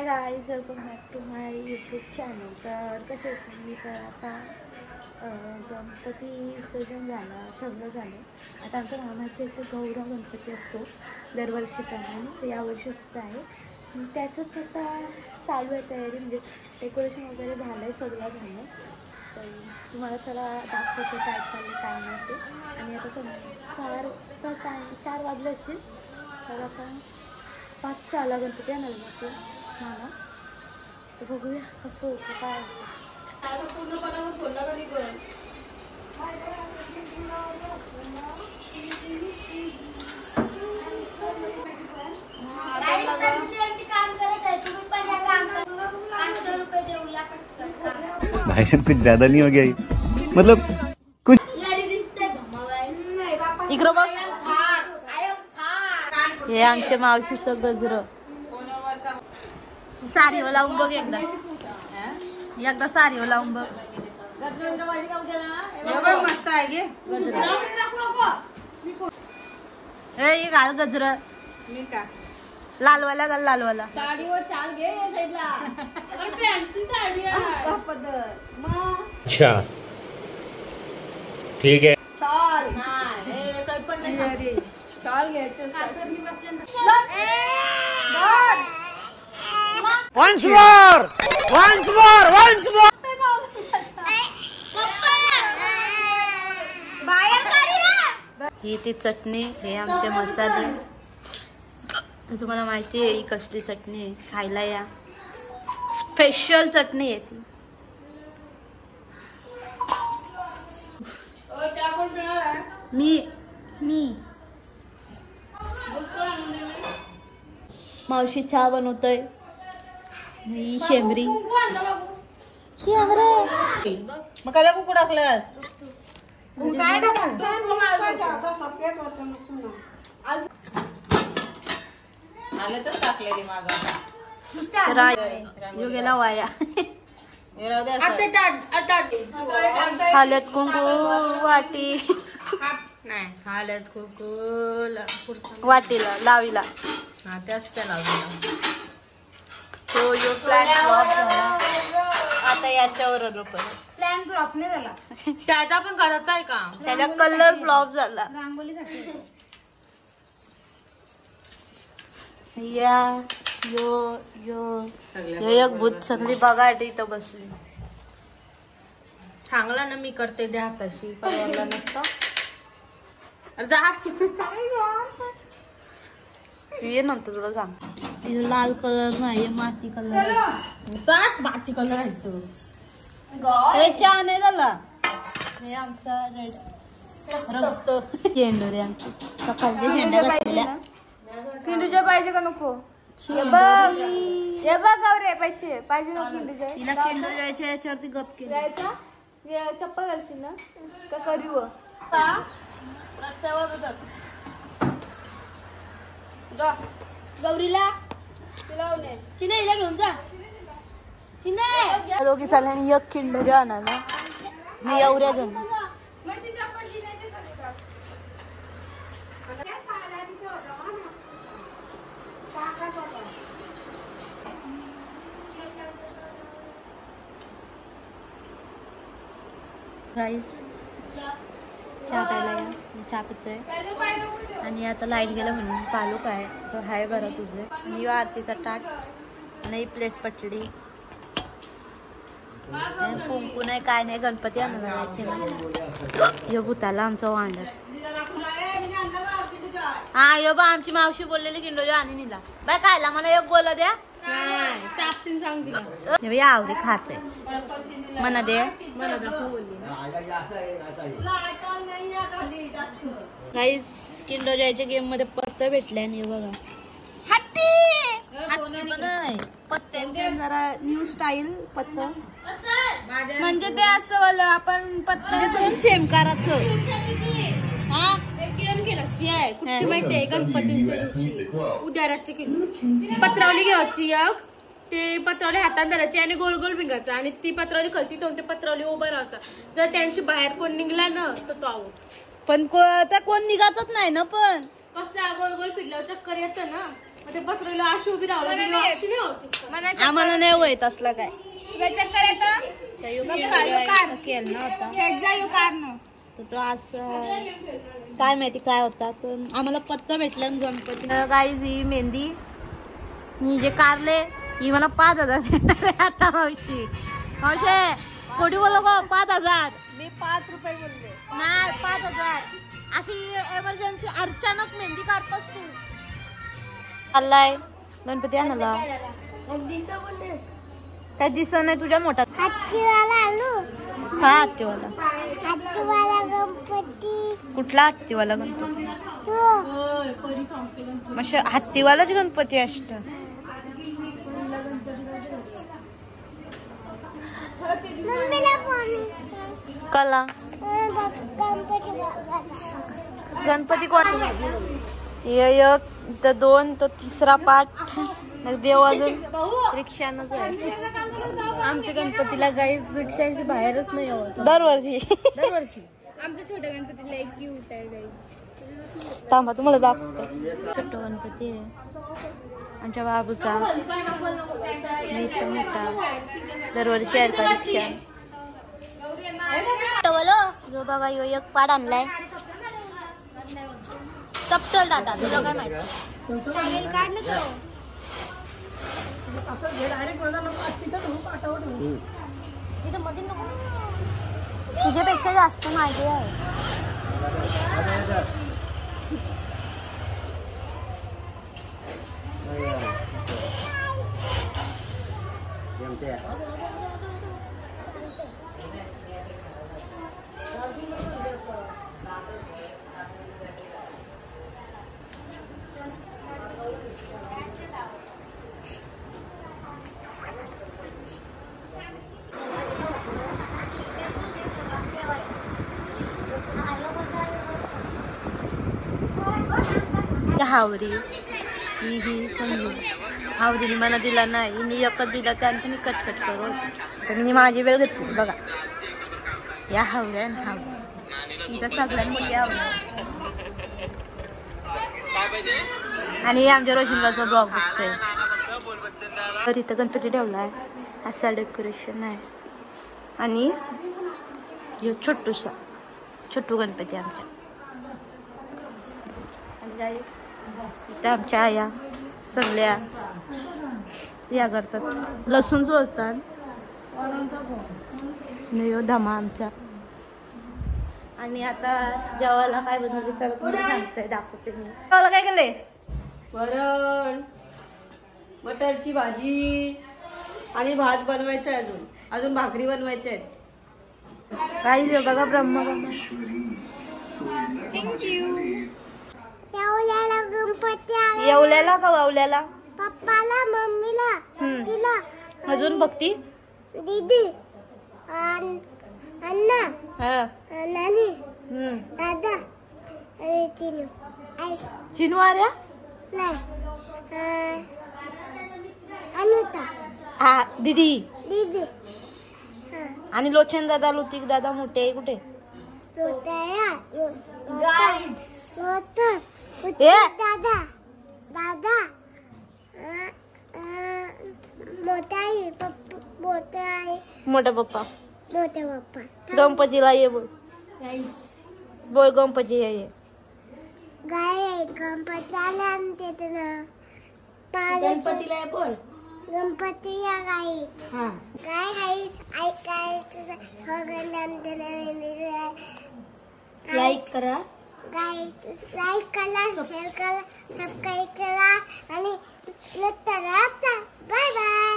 Guys, welcome back to my YouTube channel. तर कसे मी तर आता गणपती विसर्जन झालं, सगळं झालं. आता आमच्या मामाच्या इथे गौरव गणपती असतो दरवर्षीप्रमाणे, तर यावर्षीसुद्धा आहे. त्याचंच आता चालू आहे तयारी, म्हणजे डेकोरेशन वगैरे झालं आहे, सगळं झालं. तर तुम्हाला चला दाखवते काय चाललं काय नाही ते. आणि आता चार वाजले असतील, तर आता 5चा आला गणपती आणायला लागतो मामा. तर बघूया कसं होतं काय होतं. भाई साहब कुछ ज्यादा नहीं हो गया ये? मतलब कुछ इकडं बघ, हे आमच्या मावशीचं गजर. साडीवर लावून बघ एकदा साडीवर लावून बघ. मस्त आहे हे घाल गजर. लालवाला घाल, लालवाला साडीवर शाल घे साईडला. अच्छा ठीक है. शाल काही पण नाही, शाल घ्यायचं. Once more. ही ती चटणी, हे आमचे मसाले. तुम्हाला माहिती आहे ही कसली चटणी आहे, खायला या. स्पेशल चटणी आहे ती. मी मावशी चहा बनवतोय. ही शेंबरी. मग काय कुकू टाकलंस? काय आलेतच टाकलेली मागं. गेला वाया. हळद कुंकू वाटी नाही, हळद कुकू वाटीला लावीला. हा त्याच त्या लावलेला. तो यो प्लॅन फ्लॉप झाला. आता याच्यावर आलो परत. प्लॅन फ्लॉप नाही झाला, त्याचा पण करायचा आहे का? त्याचा कलर फ्लॉप झाला. रांगोलीसाठी. या यो एक भूत सगळी बघायला इथं बसली. चांगला ना मी करते त्या हाताशी, परवडला नसतं. जा ये नंतर तुला सांग. लाल कलर नाही, माती कलर. माती कलर आहे तो. चहा नाही झाला. हे आमचा रेड रक्त शेंडोरे आमची सकाळच्या शेंड्या घातलेल्या. किंडूच्या पाहिजे का नको? हे बघ गौरे, पैसे पाहिजे नको किंडूच्या? तिला शेंडोऱ्याच्या याच्यावरती गप केलं. जायचा चप्पल घालशील ना का करू? गौरीला चिन्ह घेऊन जा. चिन्ह दोघी साल्यानी एक किंडोरी आणायला. मी एवढ्या जण गाईस चहा प्यायला या. मी चहा पितोय. आणि आता लाईट गेलं म्हणून पालू काय तो हाय बरं तुझे. आणि आरतीचा ताट नाही, प्लेट पटली. कुंकू नाही काय नाही, गणपती आणायला जायचे ना. यो भूताला आमचा वांडर. हा यो बा आमची मावशी बोललेली किंडोजी आणि निला बाय खायला. मला एक गोला द्या. आवडी खाते मना दे. काहीच किंडोजाच्या गेम मध्ये पत्ते भेटले. आणि बघा हत्ती पण नाही, पत्त्यांचे जरा न्यू स्टाईल पत्त. म्हणजे ते असं वालं आपण पत्ता सेम करायचं. हा गेम खेळायची आहे. कुठची माहिती आहे? गणपतींच्या दिवशी उद्याराची पत्रावली घ्यायची. ते पत्रावली हातात धरायची आणि गोल गोल भिंगायचा. आणि ती पत्रावली कळती तो ते पत्रावली उभं राहायचा. जर त्यांशी बाहेर कोण निघला ना तर तो आऊट. पण कोण निघतच नाही ना. पण कसं गोल गोल फिरल्यावर चक्कर येतं ना. ते पत्रोला अशी उभी राहून आम्हाला नाही होत असला काय तर तो असं काय माहिती काय होता तो आम्हाला पत्ता भेटला गणपती गाई ही मेहंदी मी जे कारले ही मला 5,000 आता मावशी कोटी बोलो गो 5,000 मी 5 रुपये बोलले नाही 5,000 अशी एमर्जन्सी अचानक मेहंदी काढतोस तू आलाय गणपती आणाला काय दिसत नाही तुझ्या मोठा हत्तीवाला आलो का हत्तीवाला गणपती कुठला हत्तीवाला गणपती तो मग हत्तीवालाच गणपती असत मम्मीला फोन कला गणपती कोण एक तर 2 तो तिसरा पाठ देव अजून रिक्षानच आहे आमच्या गणपतीला गाईच रिक्षाची बाहेरच नाही होत दरवर्षी आमच्या छोट्या गणपतीला एक क्यूट आहे गाईच थांबा तुम्हाला दाखवतो छोटा गणपती आहे आमच्या बाबूचा मोठा दरवर्षी आहे का रिक्षा जो बाबा यो एक पाड आणलाय चपटल दादा तुला काय माहिती तुझ्यापेक्षा जास्त माझे आहे हावरी ही समजू हावरीने मला दिला नाही हिने एकच दिला त्याने कटकट करत तर मी माझी वेळ घेतली बघा या हावऱ्या हावरी इथं सगळ्यात मोठी हावरी आणि आमच्या रोशनबाचा ब्लॉग बघतोय तर इथं गणपती ठेवला आहे असा डेकोरेशन आहे आणि छोटू गणपती आमच्या इथं आमच्या आया सगळ्या या करतात लसूण सोलतात नाही धमा आमचा आणि आता जेवायला काय बनवले चला तुम्हाला सांगते दाखवते मी जेवायला काय केलंय वरण मटरची भाजी आणि भात बनवायचा आहे अजून भाकरी बनवायच्या आहेत काही बघा ब्रह्म येवल्याला गणपती येवल्याला का वावल्याला पप्पाला मम्मीला तिला अजून भक्ती दीदी अण्णा हा नानी दादा आणि चिनू चिनू आर्या नाही अनुता हा दीदी दीदी आणि लोचन दादा लुतिक दादा मोठे कुठे दादा दादा मोठा पप्पा पप्पा गणपतीला ये बोल बोल गणपती ये गाय गणपती आले आमच्या इथं गणपतीला बोल गणपती या गाई काय गाईस ऐकाय लाईक करा लाईक करा शेअर करा सबस्क्राईब करा आणि बाय बाय